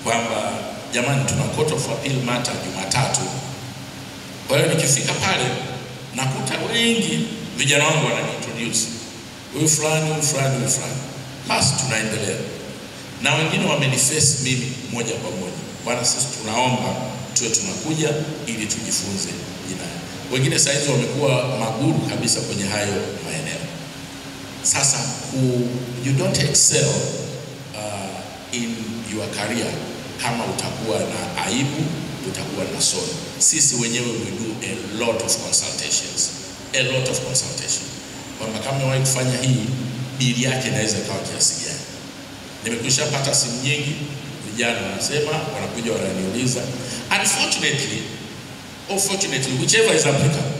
kwamba jamani, tuna Court of Appeal matter Jumatatu. Kwa hiyo nikifika pale nakuta wengi vijana wangu wananiintroduce, huyu fulani. Basi tunaendelea. Na wengine wameniface mimi moja kwa moja, bwana, sisi tunaomba tuwe tunakuja ili tujifunze jinai. Wengine saizi wamekuwa maguru kabisa kwenye hayo maeneo. Sasa you don't excel in your career kama utakuwa na aibu, utakuwa na sono. Sisi wenyewe we do a lot of consultations. Kwamba kama wewe kufanya hii, bili yake inaweza kawa kiasi gani. Nimekwisha pata simu nyingi, vijana wanasema, wanakuja wananiuliza. Unfortunately, or fortunately, whichever is applicable,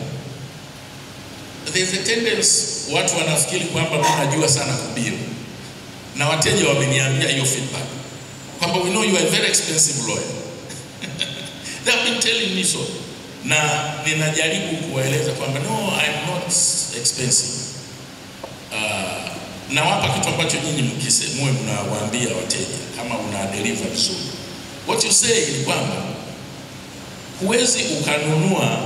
there's a tendency watu wanafikiri kwamba mimi najua sana kubili. Na wateja wameniambia hiyo feedback kwamba we know you are a very expensive lawyer. They have been telling me so. Na ninajaribu kuwaeleza kwamba no, I'm not expensive. Na wapa kitu ambacho nyinyi mkisemwe mnawaambia wateja kama una deliver vizuri. What you say ni kwamba huwezi ukanunua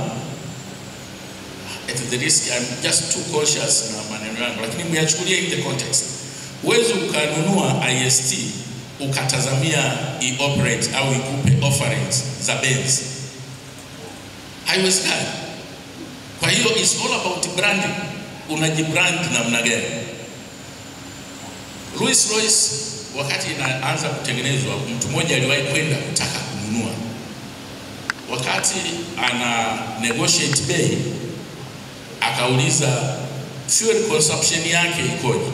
at the risk, I'm just too cautious na maneno yangu, lakini myachukulia in the context. Huwezi ukanunua IST ukatazamia i-operate au ikupe offerings za Benz. Haiwezekani. Kwa hiyo it's all about branding. Unajibrand namna gani? Rolls-Royce wakati inaanza kutengenezwa, mtu mmoja aliwahi kwenda kutaka kununua. Wakati ana negotiate bei, akauliza fuel consumption yake ikoje.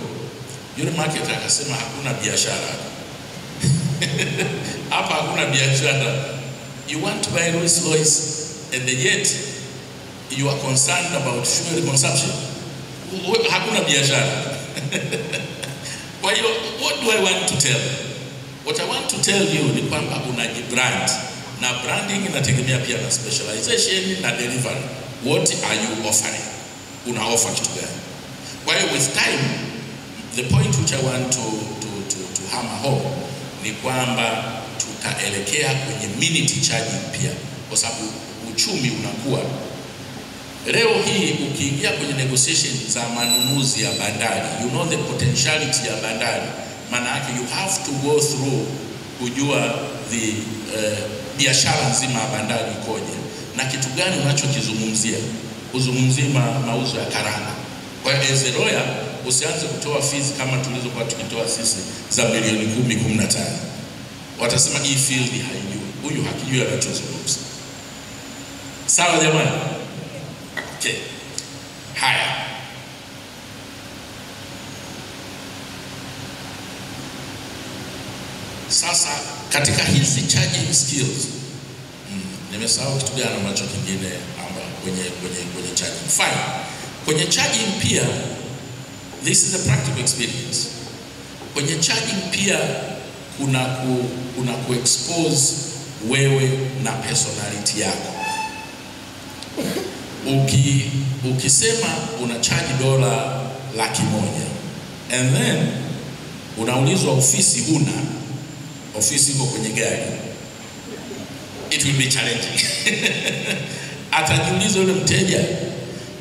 Yule market akasema hakuna biashara. Hapa hakuna biashara. You want to buy Rolls-Royce and yet you are concerned about fuel consumption. Hakuna biashara. Kwa hiyo, what do I want to tell you? What I want to tell you ni kwamba unajibrand. Na branding inategemea pia na specialization na delivery. What are you offering? Una offer kitu gani? Kwa hiyo, with time, the point which I want to hammer home ni kwamba tutaelekea kwenye minute charging pia, kwa sababu uchumi unakuwa. Leo hii ukiingia kwenye negotiation za manunuzi ya bandari, you know the potentiality ya bandari. Maana yake you have to go through kujua the biashara nzima ya bandari ikoje na kitu gani unachokizungumzia. Uzungumzie mauzo ya karanga. Kwa hiyo as a lawyer usianze kutoa fees kama tulizokuwa tukitoa sisi za milioni 10-15. Watasema hii field haijui. Huyu hakijui anachozungumza. Sawa jamani? Okay. Haya. Sasa katika hizi charging skills, nimesahau kitu gani ambacho kingine kwenye charging. Fine. Kwenye charging pia, this is a practical experience. Kwenye charging pia kuna ku-expose wewe na personality yako. Ukisema una charge $100,000 and then unaulizwa ofisi ofisi iko kwenye gari, it will be challenging. Atajiuliza yule mteja,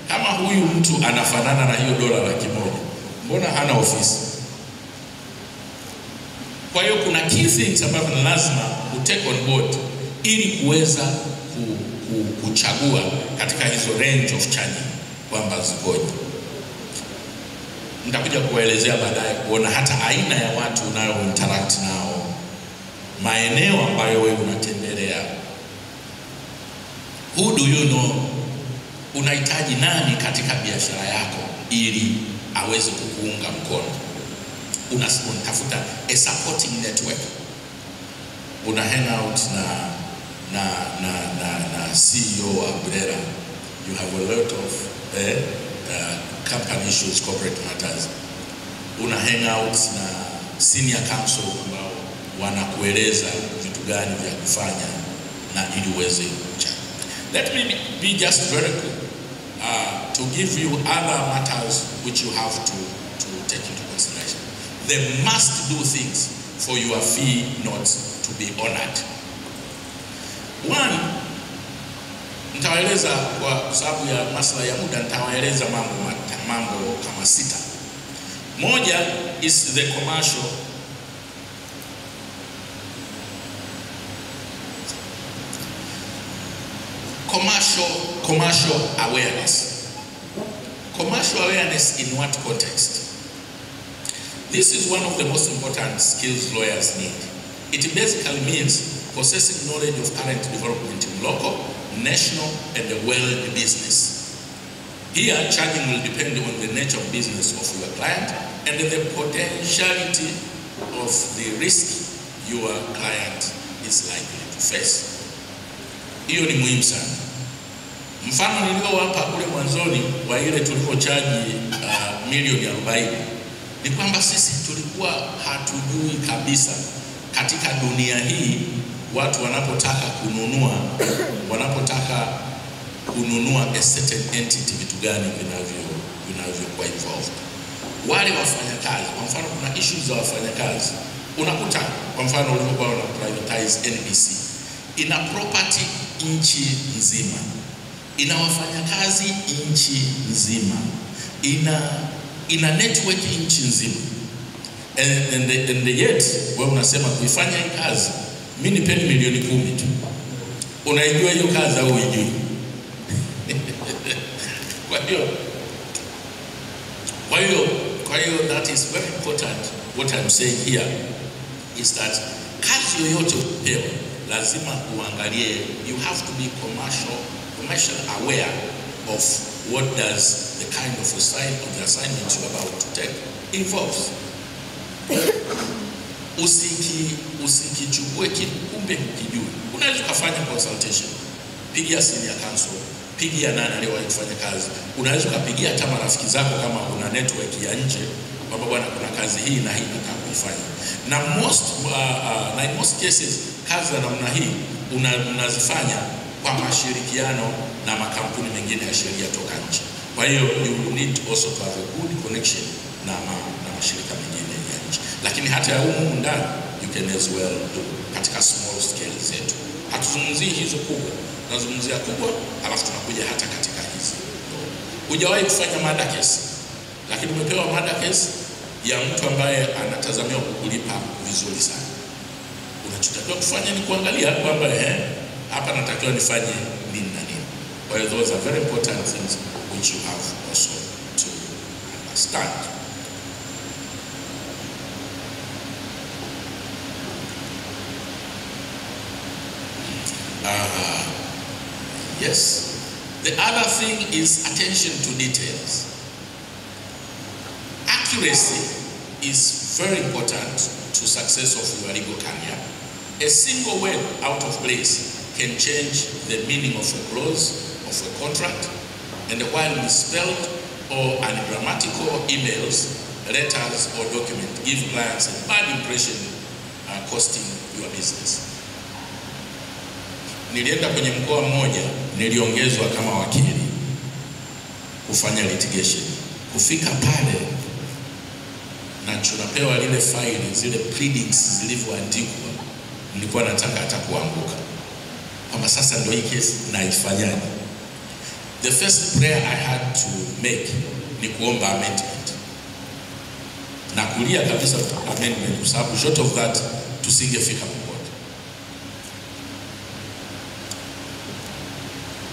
kama huyu mtu anafanana na hiyo $100,000, mbona hana ofisi? Kwa hiyo kuna key things ambazo lazima utake on board ili kuweza kuchagua katika hizo range of charging kwamba zikoje. Nitakuja kuelezea baadaye kuona hata aina ya watu unayo interact nao, maeneo ambayo wewe unatembelea. Who do you know? Unahitaji nani katika biashara yako ili aweze kukuunga mkono? Unatafuta a supporting network. Una hang out na CEO wa Brera. You have a lot of company issues, corporate matters. Una hang out na senior counsel ambao wanakueleza vitu gani vya kufanya na ili uweze kuchana. Let me be just very quick to give you other matters which you have to take into consideration. They must do things for your fee not to be honored. One, nitawaeleza kwa sababu ya masuala ya muda, nitawaeleza mambo kama 6. Moja is the commercial awareness. Commercial awareness in what context? This is one of the most important skills lawyers need. It basically means possessing knowledge of current development in local, national, and the world business. Here, charging will depend on the nature of business of your client and the potentiality of the risk your client is likely to face. Hiyo ni muhimu sana. Mfano niliowapa kule mwanzoni wa ile tulipochaji milioni 40 ni kwamba sisi tulikuwa hatujui kabisa katika dunia hii watu wanapotaka kununua a certain entity, vitu gani vinavyokuwa involved. Wale wafanyakazi, kwa mfano kuna issues za wafanyakazi. Unakuta kwa mfano ulipokuwa una privatize NBC, ina property nchi nzima, ina wafanyakazi nchi nzima, ina network nchi nzima. and yet wewe unasema kuifanya hii kazi mimi nipeni milioni 10 tu. Unaijua hiyo kazi au hujui? Kwa hiyo that is very important. What I'm saying here is that kazi yoyote upewa lazima uangalie, you have to be commercial aware of what does the kind of assignment you're about to take involves. Usikichukue kitu kumbe hukijui. Unaweza kufanya consultation, pigia senior counsel, pigia nani aliyewahi kufanya kazi. Unaweza kupigia hata marafiki zako kama una network ya nje, kwamba bwana kuna kazi hii na hii nataka kuifanya. Na in most cases kazi za namna hii unazifanya kwa mashirikiano na makampuni mengine ya sheria toka nje. Kwa hiyo you need also to have a good connection na mashirika mengine ya nje. Lakini hata humu ndani you can as well do katika small scale zetu. Hatuzungumzii hizo kubwa, tunazungumzia kubwa alafu tunakuja hata katika hizi. Hujawahi kufanya murder case, lakini umepewa murder case ya mtu ambaye anatazamiwa kukulipa vizuri sana. Unachotakiwa kufanya ni kuangalia kwamba hapa natakiwa nifanye nini na nini. Kwa hiyo those are very important things which you have also to understand. Yes. The other thing is attention to details. Accuracy is very important to success of your legal career. A single word out of place can change the meaning of a clause of a contract, and while misspelled or ungrammatical emails, letters or documents give clients a bad impression, costing your business. Nilienda kwenye mkoa mmoja, niliongezwa kama wakili kufanya litigation. Kufika pale na tunapewa lile file, zile pleadings zilivyoandikwa, nilikuwa nataka hata kuanguka. Kama sasa ndio hii case naifanyaje? The first prayer I had to make ni kuomba amendment. Na kulia kabisa amendment, kwa sababu short of that tusingefika popote.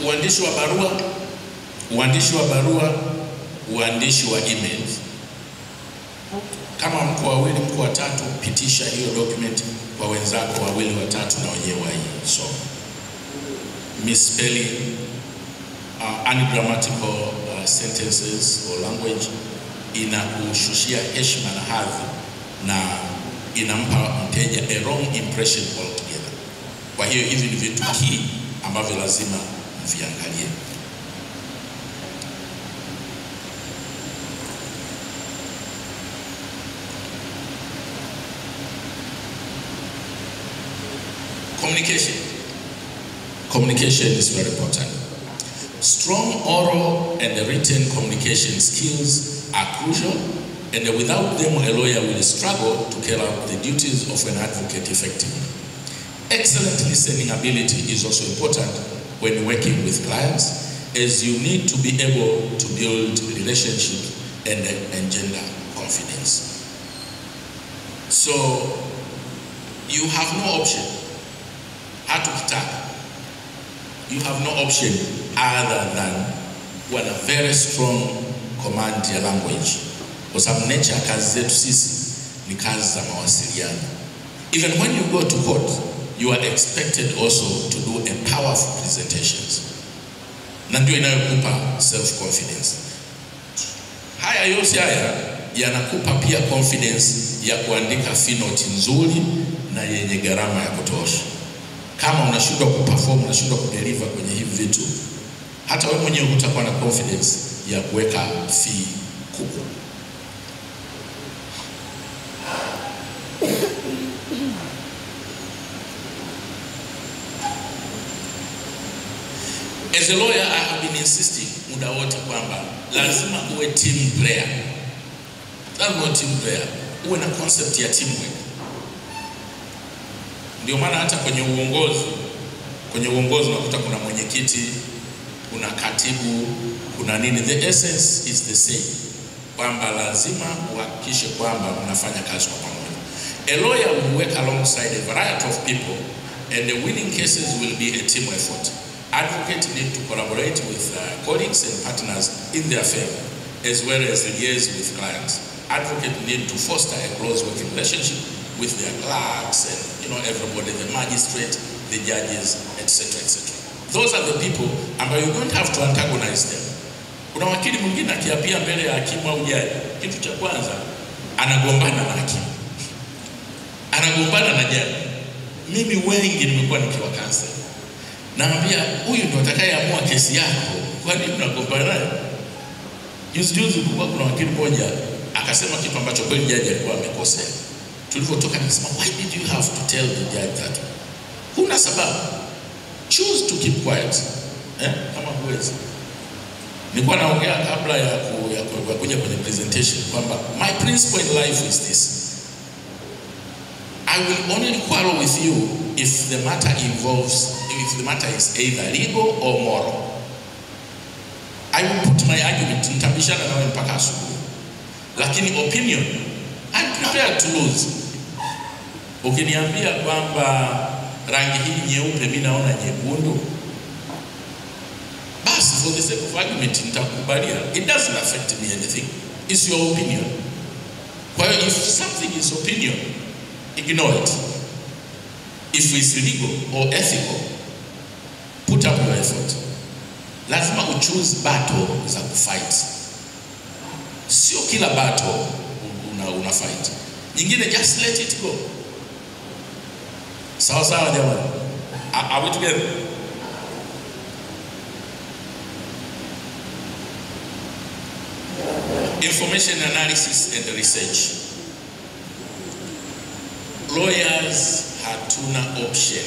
Uandishi wa barua, uandishi wa emails. Kama mko wawili, mko watatu, pitisha hiyo document kwa wenzako wawili watatu na wenyewe waisome. Misspelling, ungrammatical sentences or language inakushushia heshima na hadhi na inampa mteja a wrong impression altogether. Kwa hiyo hivi ni vitu key ambavyo lazima mviangalie. Communication is very important. Strong oral and written communication skills are crucial, and without them a lawyer will struggle to carry out the duties of an advocate effectively. Excellent listening ability is also important when working with clients, as you need to be able to build relationships and engender confidence. So you have no option. You have no option other than a very strong command ya language. Kwa sababu nature ya kazi zetu sisi ni kazi za mawasiliano. Even when you go to court, you are expected also to do a powerful presentations. Na ndio inayokupa self-confidence. Haya yote haya yanakupa pia confidence ya kuandika keynote nzuri na yenye gharama ya kutosha. Kama unashindwa kuperform, unashindwa kudeliver kwenye hivi vitu, hata wewe mwenyewe utakuwa na confidence ya kuweka fee kubwa. As a lawyer, I have been insisting muda wote kwamba lazima uwe team player. Lazima uwe team player. Uwe na concept ya teamwork. Ndio maana hata kwenye uongozi unakuta kuna mwenyekiti, kuna katibu, kuna nini. The essence is the same. kwamba lazima uhakikishe kwamba mnafanya kazi kwa pamoja. A lawyer will work alongside a variety of people, and the winning cases will be a team effort. Advocates need to collaborate with colleagues and partners in their favor, as well as liaise with clients. Advocates need to foster a close working relationship with their clerks and everybody, the magistrate, the judges, etc., etc. Those are the people, and you don't have to antagonize them. Kuna wakili mwingine akiapia mbele ya hakimu au jaji, kitu cha kwanza anagombana na hakimu, anagombana na jaji. Mimi wengi nimekuwa nikiwa cancel, naambia huyu ndo atakayeamua kesi yako, kwa nini unagombana naye? Juzi kuna wakili mmoja akasema kitu ambacho kweli jaji alikuwa amekosea. Tulipotoka nikasema, why did you have to tell the judge that? Huna sababu. Choose to keep quiet. Kama huwezi. Nilikuwa naongea kabla ya kuja kwenye presentation kwamba my principle in life is this: I will only quarrel with you if the matter is either legal or moral. I will put my argument, nitabishana nawe mpaka asubuhi. Lakini opinion, I'm prepared to lose. Ukiniambia kwamba rangi hii nyeupe mimi naona nyekundu, basi for the sake of argument nitakubalia. It doesn't affect me anything. It's your opinion. Well, if something is opinion, ignore it. If it's legal or ethical, put up your effort. Lazima choose battle za kufight. Sio kila battle una fight. Nyingine just let it go. Sawa sawa jamani. Are we together? Information analysis and research. Lawyers hatuna option.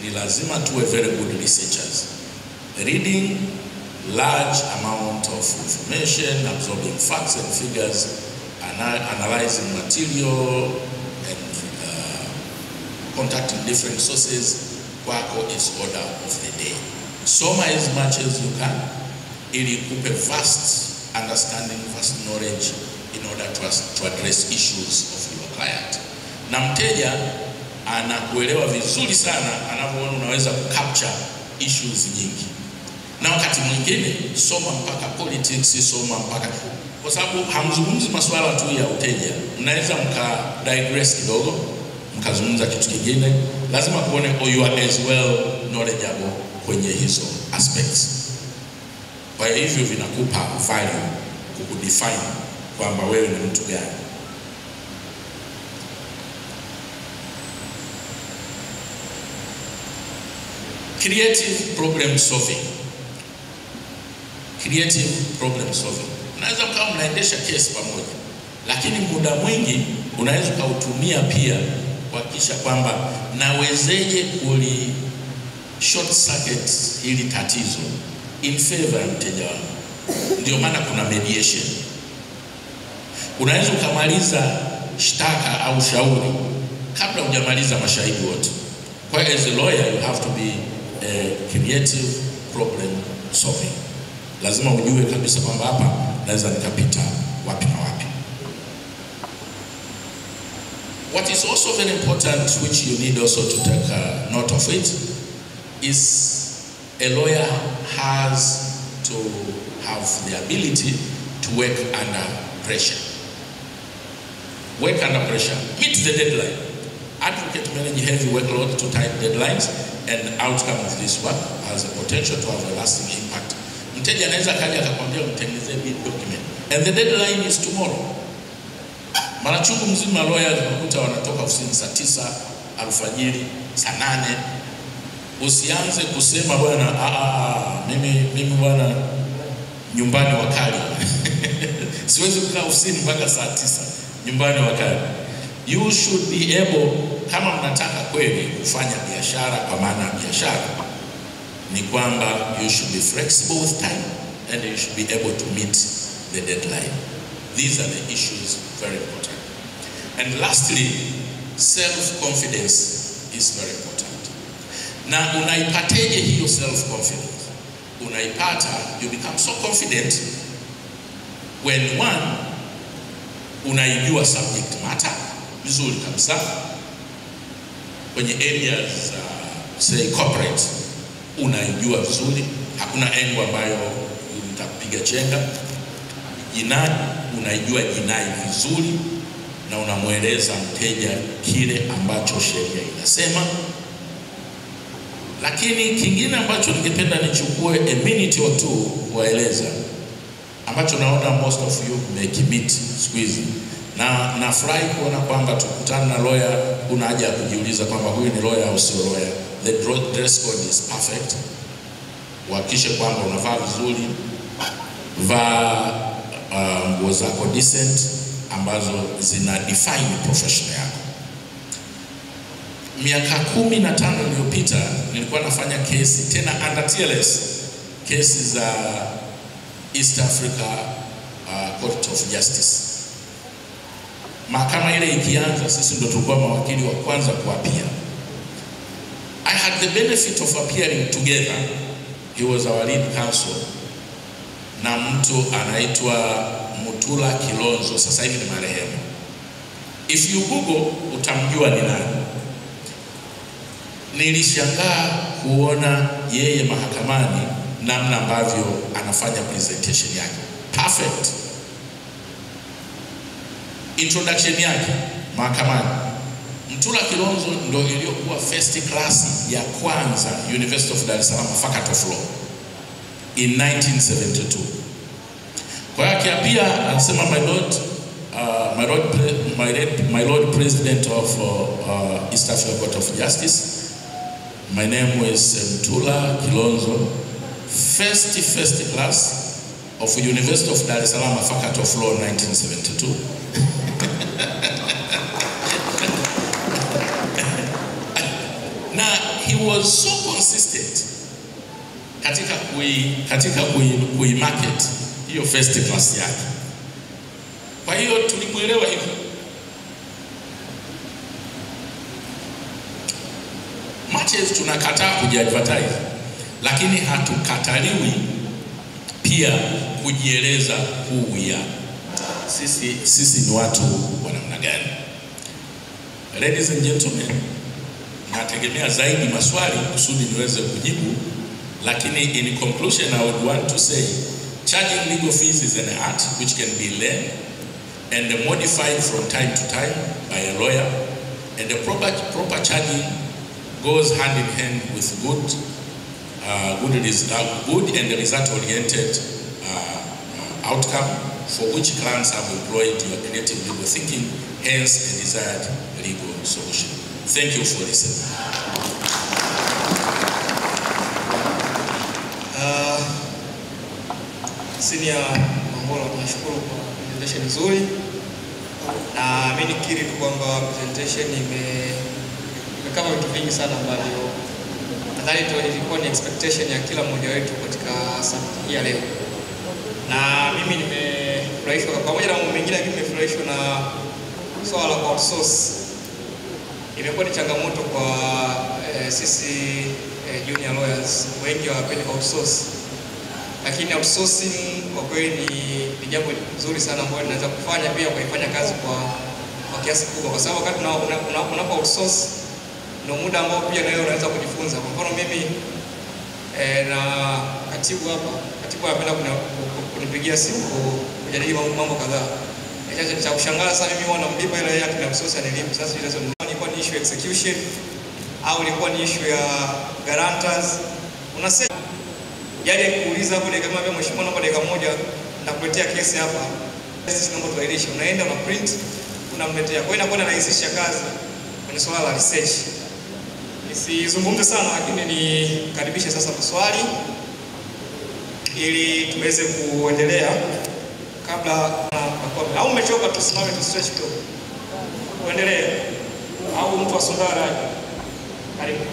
Ni lazima tuwe very good researchers. Reading large amount of information, absorbing facts and figures, analyzing material, and contacting different sources. Kwako is order of the day. Soma as much as you can, ili kupe vast understanding, vast knowledge in order to address issues of your client. Na mteja anakuelewa vizuri sana anapoona unaweza kucapture issues nyingi. Na wakati mwingine soma mpaka politics, soma mpaka, kwa sababu hamzungumzi masuala tu ya uteja. Mnaweza digress kidogo, mkazungumza kitu kingine. Lazima kuone you are as well knowledgeable kwenye hizo aspects. Kwa hivyo vinakupa value kukudefine kwamba wewe ni mtu gani. Creative problem solving. Creative problem solving. Unaweza kama mnaendesha kesi pamoja, lakini muda mwingi unaweza kutumia pia kuhakikisha kwamba nawezeje kuli short circuit hili tatizo in favor ya mteja wangu. Ndio maana kuna mediation. Unaweza kumaliza shtaka au shauri kabla hujamaliza mashahidi wote. Kwa hiyo as a lawyer you have to be a creative problem solving. Lazima ujue kabisa kwamba hapa naweza nikapita wapi na wapi. What is also very important, which you need also to take note of it, is a lawyer has to have the ability to work under pressure. Work under pressure. Meet the deadline. Advocate manage heavy workload to tight deadlines, and the outcome of this work has the potential to have a lasting impact. Mteja anaweza kaja akakwambia mtengenezee bid document, and the deadline is tomorrow. Mara chungu mzima lawyers unakuta wanatoka ofisini saa 9 alfajiri, saa 8. Usianze kusema bwana mimi bwana nyumbani wakali. Siwezi kukaa ofisini mpaka saa 9 nyumbani wakali. You should be able, kama mnataka kweli kufanya biashara kwa maana biashara, ni kwamba you should be flexible with time and you should be able to meet the deadline. These are the issues very important. And lastly, self-confidence is very important. Na unaipateje hiyo self-confidence? Unaipata, you become so confident when one, unaijua subject matter vizuri kabisa kwenye areas say corporate, unaijua vizuri, hakuna engo ambayo nitakupiga chenga. Jinai, unaijua jinai vizuri na unamueleza mteja kile ambacho sheria inasema. Lakini kingine ambacho ningependa nichukue a minute or two kuwaeleza, ambacho naona most of you mmekimit squeeze, na nafurahi kuona kwamba tukutana na lawyer, kuna haja ya kujiuliza kwamba huyu ni lawyer au sio lawyer. The dress code is perfect. Uhakikishe kwamba unavaa vizuri, vaa nguo zako decent ambazo zina define profession yako. Miaka 15 iliyopita nilikuwa nafanya kesi tena under TLS, kesi za East Africa Court of Justice. Mahakama ile ikianza, sisi ndio tulikuwa mawakili wa kwanza kuapia. I had the benefit of appearing together. He was our lead counsel na mtu anaitwa Mutula Kilonzo, sasa hivi ni marehemu. If you Google utamjua ni nani. Nilishangaa kuona yeye mahakamani namna ambavyo anafanya presentation yake. Perfect. Introduction yake mahakamani. Mutula Kilonzo ndio iliyokuwa first class ya kwanza University of Dar es Salaam Faculty of Law in 1972. Kwa hiyo pia anasema my Lord President of East Africa Court of Justice, my name is Mutula Kilonzo, first class of University of Dar es Salaam Faculty of Law 1972. Now he was so consistent katika kui market hiyo first class yake. Kwa hiyo tulimuelewa hivyo. Matches tunakataa kujiadvertise, lakini hatukataliwi pia kujieleza who we are. Sisi ni watu wa namna gani? Ladies and gentlemen, nategemea zaidi maswali kusudi niweze kujibu, lakini in conclusion I would want to say charging legal fees is an art which can be learned and modified from time to time by a lawyer, and the proper charging goes hand in hand with good and result-oriented outcome for which clients have employed your creative legal thinking, hence a desired legal solution. Thank you for listening. Senior Mangolo, tunashukuru kwa presentation nzuri, na mimi nikiri tu kwamba presentation imekava vitu vingi sana ambavyo nadhani ilikuwa ni expectation ya kila mmoja wetu katika summit hii ya leo. Na mimi nimefurahishwa pamoja na mambo mengine, lakini nimefurahishwa na swala la outsource. Imekuwa ni changamoto kwa sisi junior lawyers, wengi hawapendi outsource. Lakini outsourcing kwa kweli ni jambo nzuri sana ambalo linaweza kufanya pia kuifanya kazi kwa kiasi kubwa, kwa sababu wakati unapo outsource ndio muda ambao pia nayo unaweza kujifunza. Kwa mfano mimi na katibu anapenda kunipigia simu kujadili mambo kadhaa. Cha kushangaza sana mimi huwa namlipa ile yake na outsource anilipa. Sasa hizo ilikuwa ni issue execution au ilikuwa ni issue ya guarantors. Unasema yaani kuuliza hapo dakika kama mheshimiwa naomba dakika moja nakuletea kesi hapa. Sisi naomba tuailishe. Unaenda una print unamletea. Kwa hiyo inakuwa inarahisisha kazi kwenye swala la research. Nisizungumze sana, lakini nikaribishe sasa maswali ili tuweze kuendelea. Kabla au umechoka tusimame tu stretch kidogo. Tuendelee. Au mtu asondara. Karibu.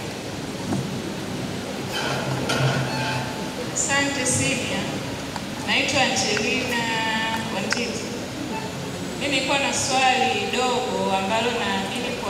Asante Sylvia. Naitwa Angelina Wantiti. Mimi nilikuwa na swali dogo ambalo